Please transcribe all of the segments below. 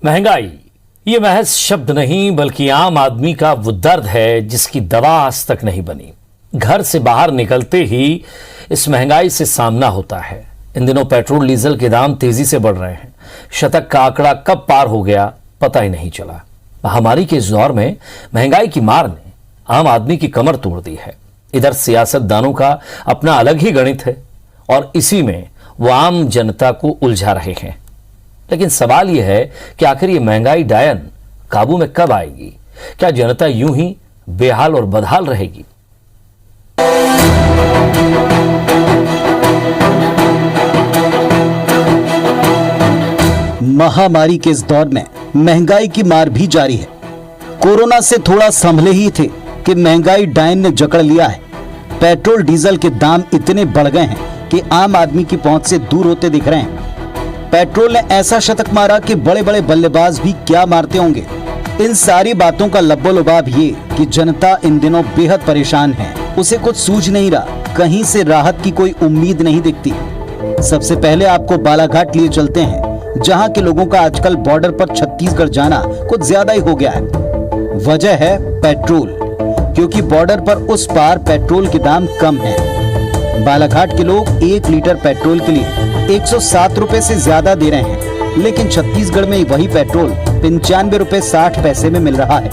महंगाई ये महज शब्द नहीं बल्कि आम आदमी का वो दर्द है जिसकी दवा आज तक नहीं बनी। घर से बाहर निकलते ही इस महंगाई से सामना होता है। इन दिनों पेट्रोल डीजल के दाम तेजी से बढ़ रहे हैं। शतक का आंकड़ा कब पार हो गया पता ही नहीं चला। महामारी के इस दौर में महंगाई की मार ने आम आदमी की कमर तोड़ दी है। इधर सियासतदानों का अपना अलग ही गणित है और इसी में वो आम जनता को उलझा रहे हैं। लेकिन सवाल यह है कि आखिर ये महंगाई डायन काबू में कब आएगी? क्या जनता यूं ही बेहाल और बदहाल रहेगी? महामारी के इस दौर में महंगाई की मार भी जारी है। कोरोना से थोड़ा संभले ही थे कि महंगाई डायन ने जकड़ लिया है। पेट्रोल डीजल के दाम इतने बढ़ गए हैं कि आम आदमी की पहुंच से दूर होते दिख रहे हैं। पेट्रोल ने ऐसा शतक मारा कि बड़े बड़े बल्लेबाज भी क्या मारते होंगे। इन सारी बातों का लब्बो-लुबाब ये कि जनता इन दिनों बेहद परेशान है। उसे कुछ सूझ नहीं रहा, कहीं से राहत की कोई उम्मीद नहीं दिखती। सबसे पहले आपको बालाघाट लिए चलते हैं, जहां के लोगों का आजकल बॉर्डर पर छत्तीसगढ़ जाना कुछ ज्यादा ही हो गया है। वजह है पेट्रोल, क्योंकि बॉर्डर पर उस पार पेट्रोल के दाम कम हैं। बालाघाट के लोग 1 लीटर पेट्रोल के लिए 107 रुपए से ज्यादा दे रहे हैं, लेकिन छत्तीसगढ़ में वही पेट्रोल 95 रुपए 60 पैसे में मिल रहा है,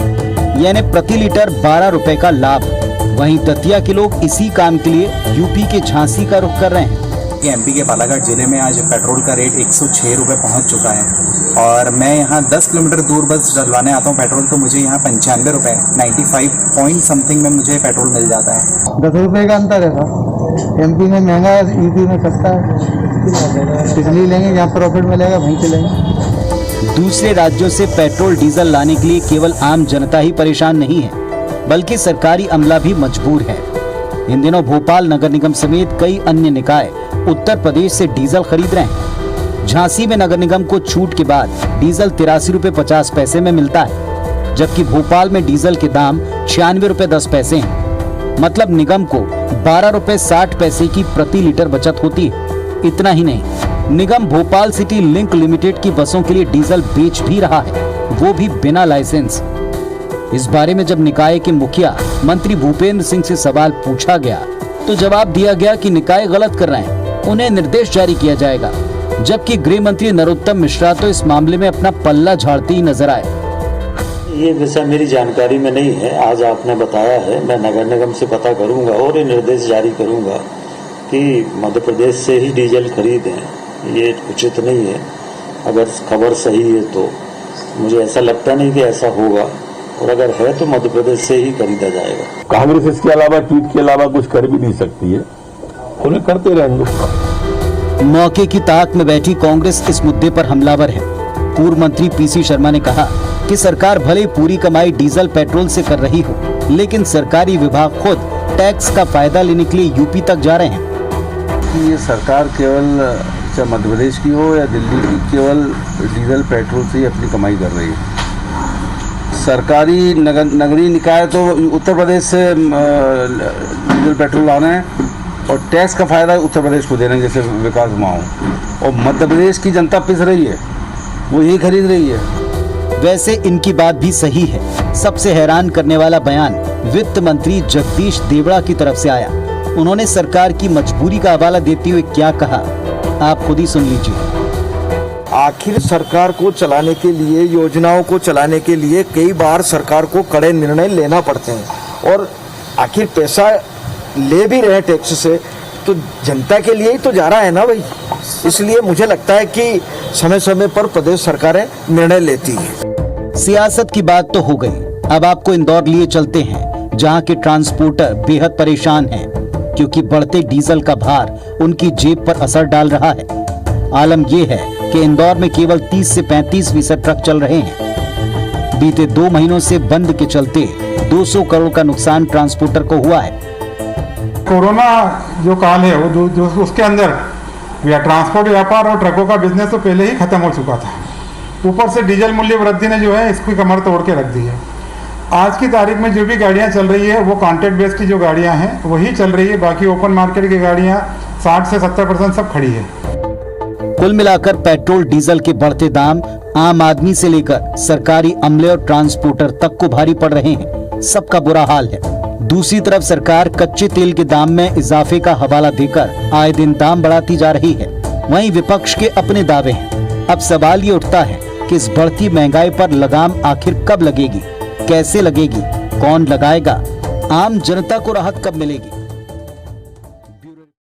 यानी प्रति लीटर 12 रुपए का लाभ। वहीं दतिया के लोग इसी काम के लिए यूपी के झांसी का रुख कर रहे हैं। एमपी के बालाघाट जिले में आज पेट्रोल का रेट 106 रुपये पहुँच चुका है और मैं यहाँ 10 किलोमीटर दूर बस डलवाने आता हूँ पेट्रोल, तो मुझे यहाँ 95 रुपये 95 पॉइंट समथिंग में मुझे पेट्रोल मिल जाता है। 10 रुपये का अंतर है सर। एमपी में महंगा है, यूपी में सस्ता है, इसलिए लेंगे जहाँ प्रॉफिट मिलेगा वहीं से लेंगे। दूसरे राज्यों से पेट्रोल डीजल लाने के लिए केवल आम जनता ही परेशान नहीं है, बल्कि सरकारी अमला भी मजबूर है। इन दिनों भोपाल नगर निगम समेत कई अन्य निकाय उत्तर प्रदेश से डीजल खरीद रहे हैं। झांसी में नगर निगम को छूट के बाद डीजल 83 रुपए 50 पैसे में मिलता है, जबकि भोपाल में डीजल के दाम 96 रुपए 10 पैसे हैं। मतलब निगम को 12 रुपए 60 पैसे की प्रति लीटर बचत होती है। इतना ही नहीं, निगम भोपाल सिटी लिंक लिमिटेड की बसों के लिए डीजल बेच भी रहा है, वो भी बिना लाइसेंस। इस बारे में जब निकाय के मुखिया मंत्री भूपेंद्र सिंह से सवाल पूछा गया तो जवाब दिया गया कि निकाय गलत कर रहे हैं, उन्हें निर्देश जारी किया जाएगा। जबकि गृह मंत्री नरोत्तम मिश्रा तो इस मामले में अपना पल्ला झाड़ते ही नजर आए। ये विषय मेरी जानकारी में नहीं है, आज आपने बताया है, मैं नगर निगम से पता करूंगा और ये निर्देश जारी करूंगा कि मध्य प्रदेश से ही डीजल खरीदें। ये उचित नहीं है। अगर खबर सही है तो मुझे ऐसा लगता नहीं कि ऐसा होगा, और अगर है तो मध्य प्रदेश से ही खरीदा जाएगा। कांग्रेस इसके अलावा ट्वीट के अलावा कुछ कर भी नहीं सकती है, उन्हें करते रहेंगे। मौके की ताक में बैठी कांग्रेस इस मुद्दे पर हमलावर है। पूर्व मंत्री पीसी शर्मा ने कहा कि सरकार भले पूरी कमाई डीजल पेट्रोल से कर रही हो, लेकिन सरकारी विभाग खुद टैक्स का फायदा लेने के लिए यूपी तक जा रहे हैं। ये सरकार केवल चाहे मध्य प्रदेश की हो या दिल्ली की, केवल डीजल पेट्रोल से ही अपनी कमाई कर रही है। सरकारी नगरीय निकाय तो उत्तर प्रदेश से डीजल पेट्रोल ला रहे हैं और टैक्स का फायदा उत्तर प्रदेश को दे रहे हैं, जैसे विकास माओ, और मध्य प्रदेश की जनता पिस रही है, वो यही खरीद रही है। वैसे इनकी बात भी सही है। सबसे हैरान करने वाला बयान वित्त मंत्री जगदीश देवड़ा की तरफ से आया। उन्होंने सरकार की मजबूरी का हवाला देते हुए क्या कहा, आप खुद ही सुन लीजिए। आखिर सरकार को चलाने के लिए, योजनाओं को चलाने के लिए कई बार सरकार को कड़े निर्णय लेना पड़ते हैं, और आखिर पैसा ले भी रहे टैक्स से तो जनता के लिए ही तो जा रहा है ना भाई। इसलिए मुझे लगता है कि समय समय पर प्रदेश सरकारें निर्णय लेती है। सियासत की बात तो हो गई, अब आपको इंदौर लिए चलते हैं, जहां के ट्रांसपोर्टर बेहद परेशान हैं, क्योंकि बढ़ते डीजल का भार उनकी जेब पर असर डाल रहा है। आलम यह है कि इंदौर में केवल 30 से 35% ट्रक चल रहे हैं। बीते 2 महीनों से बंद के चलते 200 करोड़ का नुकसान ट्रांसपोर्टर को हुआ है। कोरोना जो काल है वो उसके अंदर ट्रांसपोर्ट व्यापार और ट्रकों का बिजनेस तो पहले ही खत्म हो चुका था। ऊपर से डीजल मूल्य वृद्धि ने जो है इसकी कमर तोड़ के रख दी है। आज की तारीख में जो भी गाड़ियां चल रही है वो कॉन्ट्रैक्ट बेस की जो गाड़ियां हैं वही चल रही है, बाकी ओपन मार्केट की गाड़ियां 60 से 70% सब खड़ी है। कुल मिलाकर पेट्रोल डीजल के बढ़ते दाम आम आदमी से लेकर सरकारी अमले और ट्रांसपोर्टर तक को भारी पड़ रहे हैं। सबका बुरा हाल है। दूसरी तरफ सरकार कच्चे तेल के दाम में इजाफे का हवाला देकर आए दिन दाम बढ़ाती जा रही है। वहीं विपक्ष के अपने दावे हैं। अब सवाल ये उठता है कि इस बढ़ती महंगाई पर लगाम आखिर कब लगेगी, कैसे लगेगी, कौन लगाएगा, आम जनता को राहत कब मिलेगी।